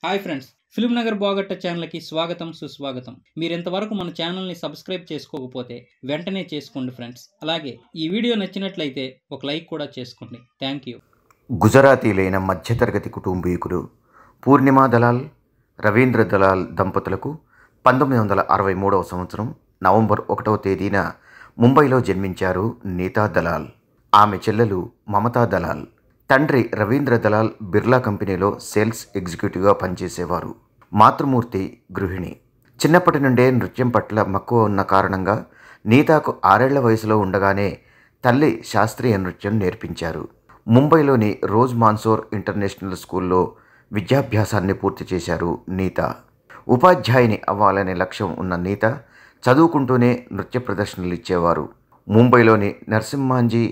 Hi friends, film Nagar బాగట్ట ఛానల్కి స్వాగతం సుస్వాగతం. మీరు ఇంతవరకు మన ఛానల్ని సబ్స్క్రైబ్ చేసుకోకపోతే వెంటనే చేసుకోండి ఫ్రెండ్స్. అలాగే ఈ వీడియో నచ్చినట్లయితే ఒక లైక్ కూడా చేసుకోండి. Thank you. గుజరాతీలైన మధ్యతరగతి కుటుంబీకులు పూర్ణిమా దలాల్, రవీంద్ర దలాల్ దంపతులకు 1963వ సంవత్సరం నవంబర్ 1వ తేదీన ముంబైలో జన్మించారు నీతా దలాల్. ఆమె చెల్లెలు మమతా దలాల్. తండ్రి రవీంద్ర దలాల్ బిర్లా కంపెనీలో సేల్స్ ఎగ్జిక్యూటివ్గా పనిచేసేవారు. మాతృమూర్తి గృహిణి. చిన్నప్పటి నుండే నృత్యం పట్ల మక్కువ ఉన్న కారణంగా నీతాకు 6 ఏళ్ల వయసులో ఉండగానే తల్లి శాస్త్రీయ నృత్యం నేర్పించారు. ముంబైలోని రోజ్ మాన్సోర్ ఇంటర్నేషనల్ స్కూల్లో విద్యాభ్యాసాన్ని పూర్తి చేశారు నీతా. ఉపాధ్యాయుని అవ్వాలనే లక్ష్యం ఉన్న నీతా చదువుకుంటూనే నృత్య ప్రదర్శనలు ఇచ్చేవారు. ముంబైలోని నరసింహాంజీ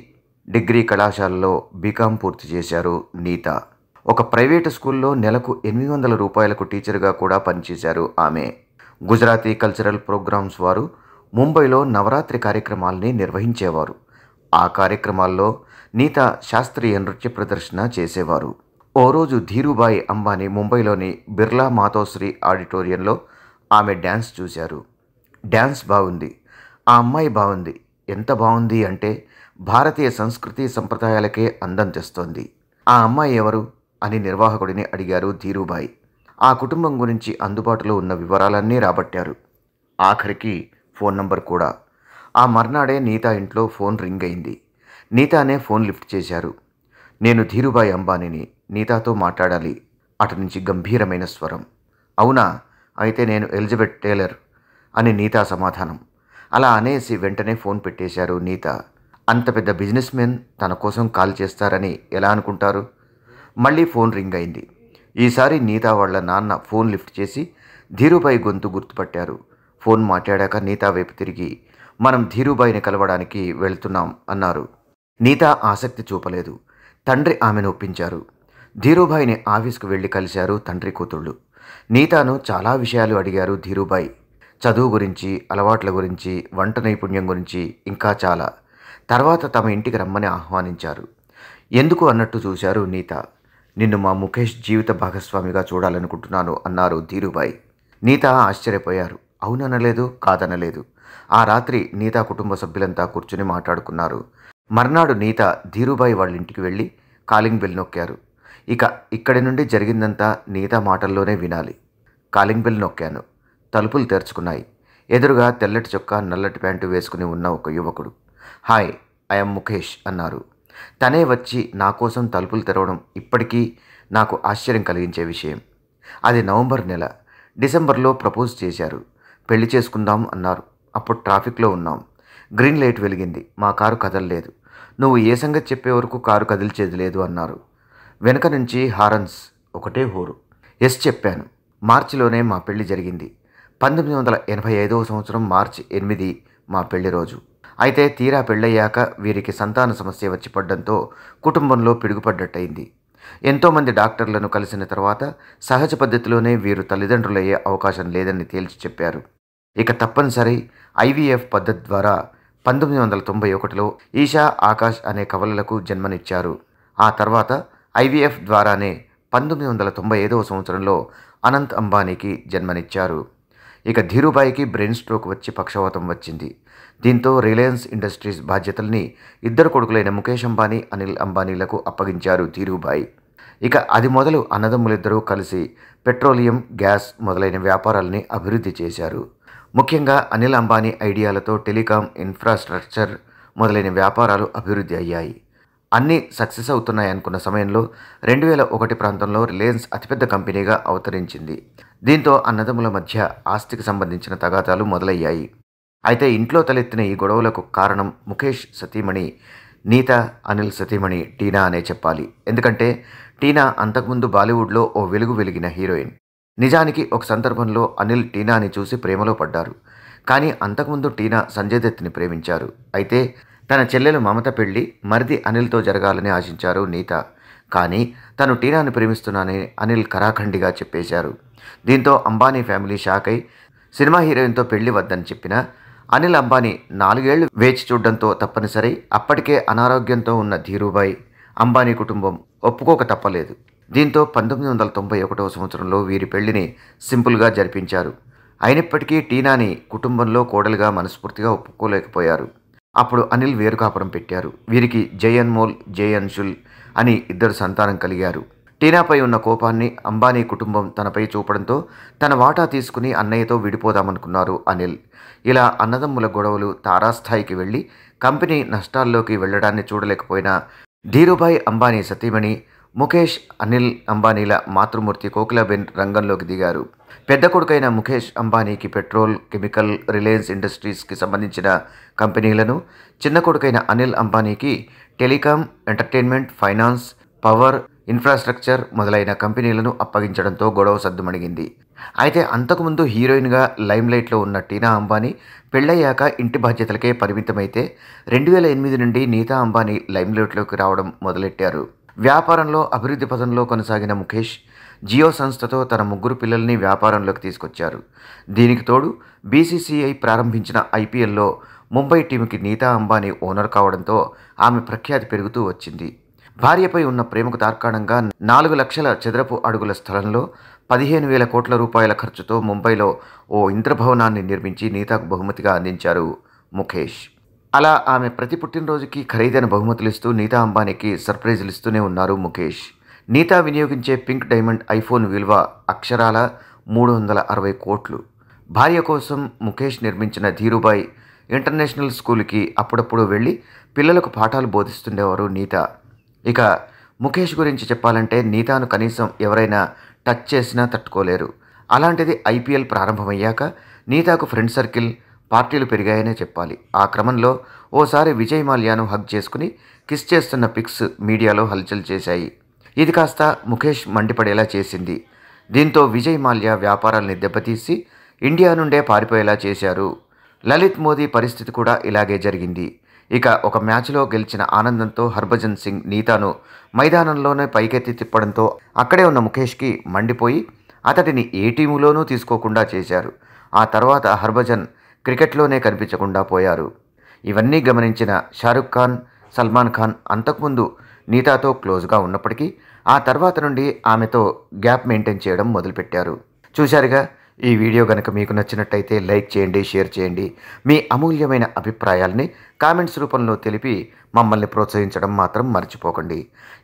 డిగ్రీ కళాశాలలో బీకాం పూర్తి చేశారు నీతా. ఒక ప్రైవేటు స్కూల్లో నెలకు 800 రూపాయలకు టీచర్గా కూడా పనిచేశారు ఆమె. గుజరాతీ కల్చరల్ ప్రోగ్రామ్స్ వారు ముంబైలో నవరాత్రి కార్యక్రమాల్ని నిర్వహించేవారు. ఆ కార్యక్రమాల్లో నీతా శాస్త్రీయ నృత్య ప్రదర్శన చేసేవారు. ఓ రోజు ధీరుభాయ్ అంబానీ ముంబైలోని బిర్లా మాతోశ్రీ ఆడిటోరియంలో ఆమె డ్యాన్స్ చూశారు. డ్యాన్స్ బాగుంది, ఆ అమ్మాయి బాగుంది, ఎంత బాగుంది అంటే భారతీయ సంస్కృతి సంప్రదాయాలకే అందం తెస్తోంది. ఆ అమ్మాయి ఎవరు అని నిర్వాహకుడిని అడిగారు ధీరుభాయ్. ఆ కుటుంబం గురించి అందుబాటులో ఉన్న వివరాలన్నీ రాబట్టారు. ఆఖరికి ఫోన్ నంబర్ కూడా. ఆ మర్నాడే నీతా ఇంట్లో ఫోన్ రింగ్ అయింది. నీతానే ఫోన్ లిఫ్ట్ చేశారు. నేను ధీరుభాయ్ అంబానీని, నీతాతో మాట్లాడాలి. అటు నుంచి గంభీరమైన స్వరం. అవునా, అయితే నేను ఎలిజబెత్ టేలర్ అని నీతా సమాధానం. అలా అనేసి వెంటనే ఫోన్ పెట్టేశారు నీతా. అంత పెద్ద బిజినెస్ మెన్ తన కోసం కాల్ చేస్తారని ఎలా అనుకుంటారు? మళ్ళీ ఫోన్ రింగ్ అయింది. ఈసారి నీతా వాళ్ళ నాన్న ఫోన్ లిఫ్ట్ చేసి ధీరుభాయ్ గొంతు గుర్తుపట్టారు. ఫోన్ మాట్లాడాక నీతా వైపు తిరిగి, మనం ధీరుభాయ్ని కలవడానికి వెళ్తున్నాం అన్నారు. నీతా ఆసక్తి చూపలేదు. తండ్రి ఆమెను ఒప్పించారు. ధీరుభాయ్ని ఆఫీస్కు వెళ్ళి కలిశారు తండ్రి కూతుళ్ళు. నీతాను చాలా విషయాలు అడిగారు ధీరుభాయ్. చదువు గురించి, అలవాట్ల గురించి, వంట నైపుణ్యం గురించి, ఇంకా చాలా. తర్వాత తమ ఇంటికి రమ్మని ఆహ్వానించారు. ఎందుకు అన్నట్టు చూశారు నీతా. నిన్ను మా ముఖేష్ జీవిత భాగస్వామిగా చూడాలనుకుంటున్నాను అన్నారు ధీరుభాయ్. నీతా ఆశ్చర్యపోయారు. అవుననలేదు, కాదనలేదు. ఆ రాత్రి నీతా కుటుంబ సభ్యులంతా కూర్చుని మాట్లాడుకున్నారు. మర్నాడు నీతా ధీరుభాయ్ వాళ్ళ ఇంటికి వెళ్ళి కాలింగ్ బెల్ నొక్కారు. ఇక్కడి నుండి జరిగిందంతా నీతా మాటల్లోనే వినాలి. కాలింగ్ బెల్ నొక్కాను. తలుపులు తెరుచుకున్నాయి. ఎదురుగా తెల్లటి చొక్కా, నల్లటి ప్యాంటు వేసుకుని ఉన్న ఒక యువకుడు. హాయ్, ఐఎమ్ ముఖేష్ అన్నారు. తనే వచ్చి నా కోసం తలుపులు తెరవడం ఇప్పటికీ నాకు ఆశ్చర్యం కలిగించే విషయం. అది నవంబర్ నెల. డిసెంబర్లో ప్రపోజ్ చేశారు. పెళ్లి చేసుకుందాం అన్నారు. అప్పుడు ట్రాఫిక్లో ఉన్నాం. గ్రీన్ లైట్ వెలిగింది. మా కారు కదలలేదు. నువ్వు ఏ సంగతి చెప్పే వరకు కారు కదిల్చేది లేదు అన్నారు. వెనక నుంచి హారన్స్, ఒకటే హోరు. ఎస్ చెప్పాను. మార్చిలోనే మా పెళ్లి జరిగింది. 1985వ సంవత్సరం మార్చి 8 మా పెళ్లి రోజు. అయితే తీరా పెళ్ళయ్యాక వీరికి సంతాన సమస్య వచ్చి పడ్డంతో కుటుంబంలో పిడుగుపడ్డట్టయింది. ఎంతోమంది డాక్టర్లను కలిసిన తర్వాత సహజ పద్ధతిలోనే వీరు తల్లిదండ్రులయ్యే అవకాశం లేదని తేల్చి చెప్పారు. ఇక తప్పనిసరి ఐవీఎఫ్ పద్ధతి ద్వారా 1991లో ఈషా, ఆకాష్ అనే కవలలకు జన్మనిచ్చారు. ఆ తర్వాత ఐవీఎఫ్ ద్వారానే 1995వ సంవత్సరంలో అనంత్ అంబానీకి జన్మనిచ్చారు. ఇక ధీరుభాయ్కి బ్రెయిన్ స్ట్రోక్ వచ్చి పక్షవాతం వచ్చింది. దీంతో రిలయన్స్ ఇండస్ట్రీస్ బాధ్యతల్ని ఇద్దరు కొడుకులైన ముఖేష్ అంబానీ, అనిల్ అంబానీలకు అప్పగించారు ధీరుభాయ్. ఇక అది మొదలు అన్నదమ్ములిద్దరూ కలిసి పెట్రోలియం, గ్యాస్ మొదలైన వ్యాపారాలని అభివృద్ధి చేశారు. ముఖ్యంగా అనిల్ అంబానీ ఐడియాలతో టెలికాం, ఇన్ఫ్రాస్ట్రక్చర్ మొదలైన వ్యాపారాలు అభివృద్ధి అయ్యాయి. అన్నీ సక్సెస్ అవుతున్నాయనుకున్న సమయంలో 2001 ప్రాంతంలో రిలయన్స్ అతిపెద్ద కంపెనీగా అవతరించింది. దీంతో అన్నదమ్ముల మధ్య ఆస్తికి సంబంధించిన తగాదాలు మొదలయ్యాయి. అయితే ఇంట్లో తలెత్తిన ఈ గొడవలకు కారణం ముఖేష్ సతీమణి నీతా, అనిల్ సతీమణి టీనా అనే చెప్పాలి. ఎందుకంటే టీనా అంతకుముందు బాలీవుడ్లో ఓ వెలుగు వెలిగిన హీరోయిన్. నిజానికి ఒక సందర్భంలో అనిల్ టీనాని చూసి ప్రేమలో పడ్డారు. కానీ అంతకుముందు టీనా సంజయ్ దత్ని ప్రేమించారు. అయితే తన చెల్లెలు మమత పెళ్లి మరిది అనిల్తో జరగాలని ఆశించారు నీతా. కానీ తను టీనాని ప్రేమిస్తున్నానని అనిల్ కరాఖండిగా చెప్పేశారు. దీంతో అంబానీ ఫ్యామిలీ షాక్ అయి సినిమా హీరోయిన్తో పెళ్లి వద్దని చెప్పినా అనిల్ అంబానీ 4 ఏళ్లు వేచి చూడడంతో తప్పనిసరి అప్పటికే అనారోగ్యంతో ఉన్న ధీరుభాయ్, అంబానీ కుటుంబం ఒప్పుకోక తప్పలేదు. దీంతో 1991 సంవత్సరంలో వీరి పెళ్లిని సింపుల్గా జరిపించారు. అయినప్పటికీ టీనాని కుటుంబంలో కోడలుగా మనస్ఫూర్తిగా ఒప్పుకోలేకపోయారు. అప్పుడు అనిల్ వేరు కాపురం పెట్టారు. వీరికి జై అన్మోల్, జై అన్షుల్ అని 2 సంతానం కలిగారు. టీనాపై ఉన్న కోపాన్ని అంబానీ కుటుంబం తనపై చూపడంతో తన వాటా తీసుకుని అన్నయ్యతో విడిపోదామనుకున్నారు అనిల్. ఇలా అన్నదమ్ముల గొడవలు తారాస్థాయికి వెళ్ళి కంపెనీ నష్టాల్లోకి వెళ్లడాన్ని చూడలేకపోయిన ధీరుభాయ్ అంబానీ సతీమణి ముఖేష్, అనిల్ అంబానీల మాతృమూర్తి కోకిలాబెన్ రంగంలోకి దిగారు. పెద్ద కొడుకైన ముఖేష్ అంబానీకి పెట్రోల్, కెమికల్, రిలయన్స్ ఇండస్ట్రీస్కి సంబంధించిన కంపెనీలను, చిన్న కొడుకైన అనిల్ అంబానీకి telecom, entertainment, finance, power, infrastructure మొదలైన కంపెనీలను అప్పగించడంతో గొడవ సద్దుమణిగింది. అయితే అంతకుముందు హీరోయిన్గా లైమ్లైట్లో ఉన్న టీనా అంబానీ పెళ్ళయ్యాక ఇంటి బాధ్యతలకే పరిమితమైతే 2008 నుండి నీతా అంబానీ లైమ్లైట్లోకి రావడం మొదలెట్టారు. వ్యాపారంలో అభివృద్ధి పథంలో కొనసాగిన ముఖేష్ జియో సంస్థతో తన 3 పిల్లల్ని వ్యాపారంలోకి తీసుకొచ్చారు. దీనికి తోడు బీసీసీఐ ప్రారంభించిన ఐపీఎల్లో ముంబై టీంకి నీతా అంబానీ ఓనర్ కావడంతో ఆమె ప్రఖ్యాతి పెరుగుతూ వచ్చింది. భార్యపై ఉన్న ప్రేమకు తార్కాణంగా 4 లక్షల చదరపు అడుగుల స్థలంలో 15,000 కోట్ల రూపాయల ఖర్చుతో ముంబైలో ఓ ఇంద్రభవనాన్ని నిర్మించి నీతాకు బహుమతిగా అందించారు ముఖేష్. అలా ఆమె ప్రతి పుట్టినరోజుకి ఖరీదైన బహుమతులు ఇస్తూ నీతా అంబానీకి సర్ప్రైజులు ఇస్తూనే ఉన్నారు ముఖేష్. నీతా వినియోగించే పింక్ డైమండ్ ఐఫోన్ విలువ అక్షరాల 360 కోట్లు. భార్య కోసం ముఖేష్ నిర్మించిన ధీరుభాయ్ ఇంటర్నేషనల్ స్కూల్కి అప్పుడప్పుడు వెళ్ళి పిల్లలకు పాఠాలు బోధిస్తుండేవారు నీతా. ఇక ముఖేష్ గురించి చెప్పాలంటే నీతాను కనీసం ఎవరైనా టచ్ చేసినా తట్టుకోలేరు. అలాంటిది ఐపీఎల్ ప్రారంభమయ్యాక నీతాకు ఫ్రెండ్ సర్కిల్, పార్టీలు పెరిగాయనే చెప్పాలి. ఆ క్రమంలో ఓసారి విజయ్ మాల్యాను హగ్ చేసుకుని కిస్ చేస్తున్న పిక్స్ మీడియాలో హల్చల్ చేశాయి. ఇది కాస్త ముఖేష్ మండిపడేలా చేసింది. దీంతో విజయ్ మాల్యా వ్యాపారాల్ని దెబ్బతీసి ఇండియా నుండే పారిపోయేలా చేశారు. లలిత్ మోదీ పరిస్థితి కూడా ఇలాగే జరిగింది. ఇక ఒక మ్యాచ్లో గెలిచిన ఆనందంతో హర్భజన్ సింగ్ నీతాను మైదానంలోనే పైకెత్తి తిప్పడంతో అక్కడే ఉన్న ముఖేష్కి మండిపోయి అతడిని ఏ టీములోనూ తీసుకోకుండా చేశారు. ఆ తర్వాత హర్భజన్ క్రికెట్లోనే కనిపించకుండా పోయారు. ఇవన్నీ గమనించిన షారుఖ్ ఖాన్, సల్మాన్ ఖాన్ అంతకుముందు నీతాతో క్లోజ్గా ఉన్నప్పటికీ ఆ తర్వాత నుండి ఆమెతో గ్యాప్ మెయింటైన్ చేయడం మొదలుపెట్టారు. చూశారుగా, ఈ వీడియో కనుక మీకు నచ్చినట్టయితే లైక్ చేయండి, షేర్ చేయండి. మీ అమూల్యమైన అభిప్రాయాల్ని కామెంట్స్ రూపంలో తెలిపి మమ్మల్ని ప్రోత్సహించడం మాత్రం మర్చిపోకండి.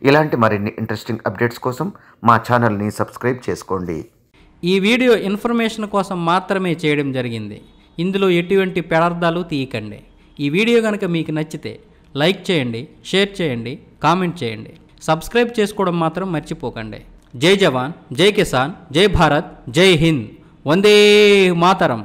ఇలాంటి మరిన్ని ఇంట్రెస్టింగ్ అప్డేట్స్ కోసం మా ఛానల్ని సబ్స్క్రైబ్ చేసుకోండి. ఈ వీడియో ఇన్ఫర్మేషన్ కోసం మాత్రమే చేయడం జరిగింది. ఇందులో ఎటువంటి పెడార్థాలు తీయకండి. ఈ వీడియో కనుక మీకు నచ్చితే లైక్ చేయండి, షేర్ చేయండి, కామెంట్ చేయండి. సబ్స్క్రైబ్ చేసుకోవడం మాత్రం మర్చిపోకండి. జై జవాన్, జై కిసాన్, జై భారత్, జై హింద్, వందే మాతరం.